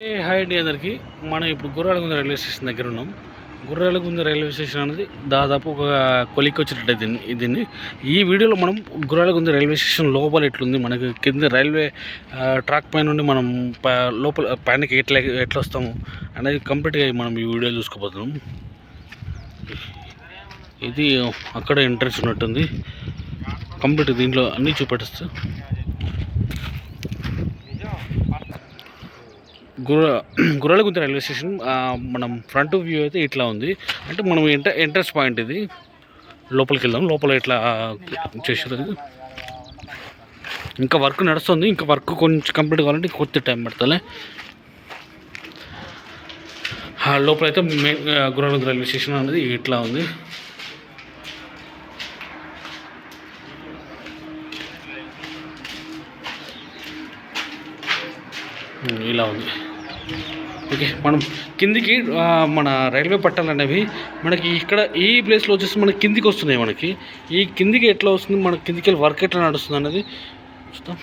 Hi అండి అందరికీ. మనం ఇప్పుడు గుర్రాలగుంద రైల్వే స్టేషన్ దగ్గర ఉన్నాం. గుర్రాలగుంద రైల్వే స్టేషన్ అనేది దాదాపు ఒక కొలిక్కి వచ్చినట్టు దీన్ని ఈ వీడియోలో మనం గుర్రాలగుంద రైల్వే స్టేషన్ లోపల ఎట్లుంది, మనకి కింద రైల్వే ట్రాక్ పైన నుండి మనం లోపల పైనకి ఎట్లా వస్తాము అనేది కంప్లీట్గా మనం ఈ వీడియో చూసుకోబోతున్నాం. ఇది అక్కడ ఎంట్రన్స్ ఉన్నట్టుంది. కంప్లీట్ దీంట్లో అన్నీ చూపెట్టచ్చు. గుర్రాలగుంద రైల్వే స్టేషన్ మనం ఫ్రంట్ వ్యూ అయితే ఇట్లా ఉంది. అంటే మనం ఎంట్రన్స్ పాయింట్ ఇది. లోపలికి వెళ్దాం. లోపల ఇట్లా చేసారు. ఇంకా వర్క్ నడుస్తుంది. ఇంకా వర్క్ కొంచెం కంప్లీట్ కావాలంటే కొద్ది టైం పడుతుంది. లోపలైతే గుర్రాలగుంద రైల్వే స్టేషన్ అనేది ఇట్లా ఉంది. ఇలా ఉంది. ఓకే, మనం కిందికి మన రైల్వే పట్టాలు అనేవి మనకి ఇక్కడ ఈ ప్లేస్లో వచ్చేసి మనకి కిందికి వస్తున్నాయి. మనకి ఈ కిందికి ఎట్లా వస్తుంది, మనకి కిందికి వెళ్ళి వర్క్ ఎట్లా నడుస్తుంది అనేది చూస్తాం.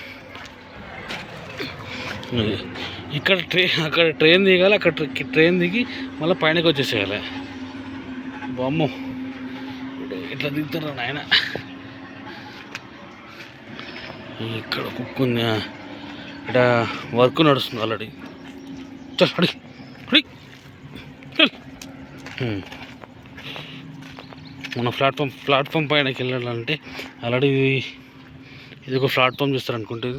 ఇక్కడ అక్కడ ట్రైన్ దిగాలి. అక్కడ ట్రైన్ దిగి మళ్ళీ పైనకి వచ్చేసేయాలి. బామ్మో, ఇట్లా దిగుతారా నాయన. ఇక్కడ కుక్కుంది. ఇక్కడ వర్క్ నడుస్తుంది ఆల్రెడీ. చల్ మన ప్లాట్ఫామ్ పైనకి వెళ్ళాలంటే ఆల్రెడీ ఇది ఒక ప్లాట్ఫామ్ చేస్తారు అనుకుంటే.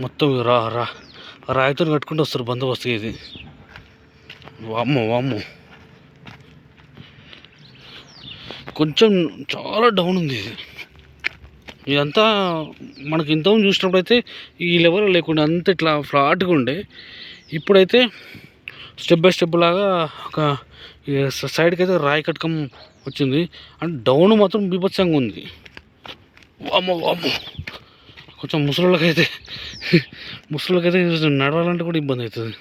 మొత్తం రాయితో కట్టుకుంటూ వస్తారు బందోబస్తు. ఇది వామ్మో కొంచెం చాలా డౌన్ ఉంది ఇది. ఇదంతా మనకి ఇంతకుముందు చూసినప్పుడు అయితే ఈ లెవెల్ లేకుండా అంత ఇట్లా ఫ్లాట్గా ఉండే. ఇప్పుడైతే స్టెప్ బై స్టెప్ లాగా ఒక సైడ్కి అయితే రాయి కట్టకం వచ్చింది. అంటే డౌన్ మాత్రం బీభత్సంగా ఉంది. వామ్మో కొంచెం ముసలికైతే నడవాలంటే కూడా ఇబ్బంది అవుతుంది.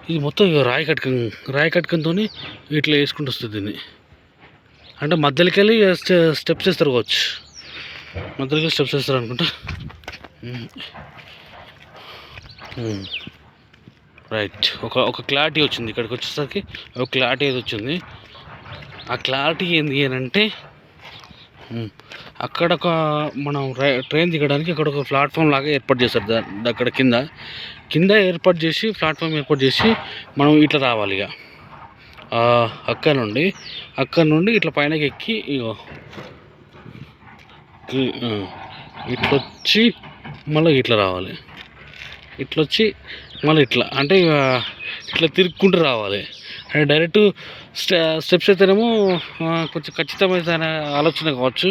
ఇది మొత్తం రాయి కట్టకంతో ఇట్లా వేసుకుంటూ వస్తుంది దీన్ని. అంటే మధ్యలోకి వెళ్ళి స్టెప్స్ వేస్తారు కావచ్చు. మధ్యలోకి స్టెప్స్ వేస్తారు అనుకుంటా. రైట్. ఒక క్లారిటీ వచ్చింది. ఇక్కడికి వచ్చేసరికి ఒక క్లారిటీ ఏది వచ్చింది. ఆ క్లారిటీ ఏంది అని అంటే అక్కడ ఒక మనం ట్రైన్ దిగడానికి అక్కడ ఒక ప్లాట్ఫామ్ లాగా ఏర్పాటు చేస్తారు. అక్కడ కింద ఏర్పాటు చేసి ప్లాట్ఫామ్ ఏర్పాటు చేసి మనం ఇట్లా రావాలి. ఇక అక్కడ నుండి ఇట్లా పైనకి ఎక్కి ఇట్లొచ్చి మళ్ళీ ఇట్లా రావాలి. ఇట్లొచ్చి మళ్ళీ ఇట్లా అంటే ఇట్లా తిరుక్కుంటూ రావాలి. అంటే డైరెక్ట్ స్టెప్స్ అయితేనేమో కొంచెం ఖచ్చితమైన ఆలోచన కావచ్చు.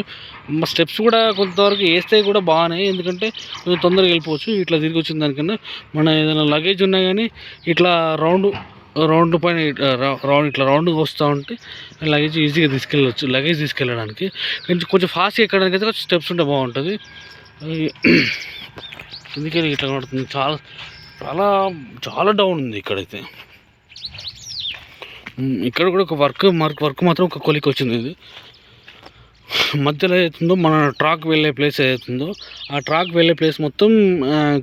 మా స్టెప్స్ కూడా కొంతవరకు వేస్తే కూడా బాగానే, ఎందుకంటే కొంచెం తొందరగా వెళ్ళిపోవచ్చు. ఇట్లా తిరిగి వచ్చిన దానికన్నా మన ఏదైనా లగేజ్ ఉన్నా కానీ ఇట్లా రౌండ్ పైన ఇట్లా రౌండ్గా వస్తూ ఉంటే లగేజ్ ఈజీగా తీసుకెళ్ళవచ్చు. లగేజ్ తీసుకెళ్ళడానికి కొంచెం ఫాస్ట్గా ఎక్కడానికి అయితే కొంచెం స్టెప్స్ ఉంటే బాగుంటుంది. ఎందుకని ఇట్లా పడుతుంది. చాలా చాలా చాలా డౌన్ ఉంది ఇక్కడైతే. ఇక్కడ కూడా ఒక వర్క్ మాత్రం ఒక కొలికి వచ్చింది. ఇది మధ్యలో ఏదైతుందో మన ట్రాక్ వెళ్ళే ప్లేస్ ఏదైతుందో ఆ ట్రాక్ వెళ్ళే ప్లేస్ మొత్తం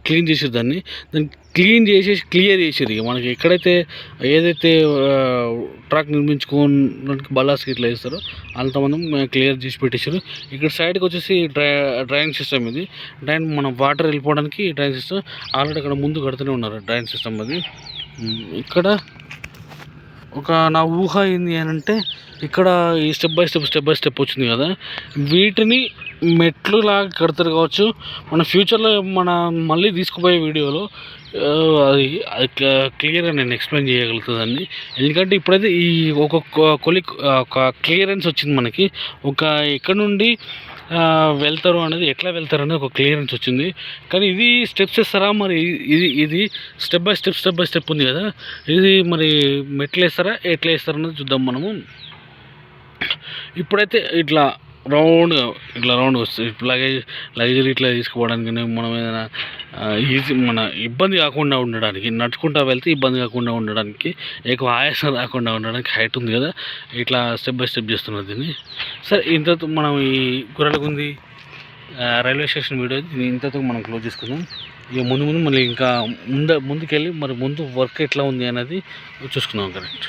క్లీన్ చేసారు. దాన్ని క్లియర్ చేసారు. ఇక మనకి ఎక్కడైతే ఏదైతే ట్రాక్ నిర్మించుకోవడానికి బల్లాస్కి ఇట్లా వేస్తారో అంతమంది క్లియర్ చేసి పెట్టేశారు. ఇక్కడ సైడ్కి వచ్చేసి డ్రైనేజ్ సిస్టమ్. ఇది మనం వాటర్ వెళ్ళిపోవడానికి డ్రైనేజ్ సిస్టమ్ ఆల్రెడీ అక్కడ ముందు కడుతూనే ఉన్నారు డ్రైనేజ్ సిస్టమ్. అది ఇక్కడ నా ఊహ ఏంది అని అంటే ఇక్కడ ఈ స్టెప్ బై స్టెప్ వచ్చింది కదా, వీటిని మెట్లు లాగా కడతారు కావచ్చు. మన ఫ్యూచర్లో మళ్ళీ తీసుకుపోయే వీడియోలో అది క్లియర్గా నేను ఎక్స్ప్లెయిన్ చేయగలుగుతుందండి. ఎందుకంటే ఇప్పుడైతే ఈ ఒక క్లియరెన్స్ వచ్చింది మనకి. ఎక్కడ నుండి వెళ్తారు అనేది, ఎట్లా వెళ్తారు అనేది ఒక క్లియరెన్స్ వచ్చింది. కానీ ఇది స్టెప్స్ వేస్తారా మరి? ఇది స్టెప్ బై స్టెప్ ఉంది కదా, ఇది మరి మెట్లు వేస్తారా ఎట్లా వేస్తారా అనేది చూద్దాం మనము. ఇప్పుడైతే ఇట్లా రౌండ్గా ఇట్లా రౌండ్గా వస్తుంది. ఇప్పుడు లగేజ్ ఇట్లా తీసుకుపోవడానికి మనం ఏదైనా ఈజీ మన ఇబ్బంది కాకుండా ఉండడానికి, నడుచుకుంటూ వెళ్తే ఇబ్బంది కాకుండా ఉండడానికి, ఎక్కువ ఆయాసం రాకుండా ఉండడానికి హైట్ ఉంది కదా, ఇట్లా స్టెప్ బై స్టెప్ చేస్తున్నారు దీన్ని. సరే, ఇంతతో మనం ఈ గుర్రలగుంది రైల్వే స్టేషన్ వీడియో ఇంతతో మనం క్లోజ్ చేసుకుందాం. ఇక ముందు మళ్ళీ ఇంకా ముందుకెళ్ళి మరి ముందు వర్క్ ఎట్లా ఉంది అనేది చూసుకుందాం. కరెక్ట్.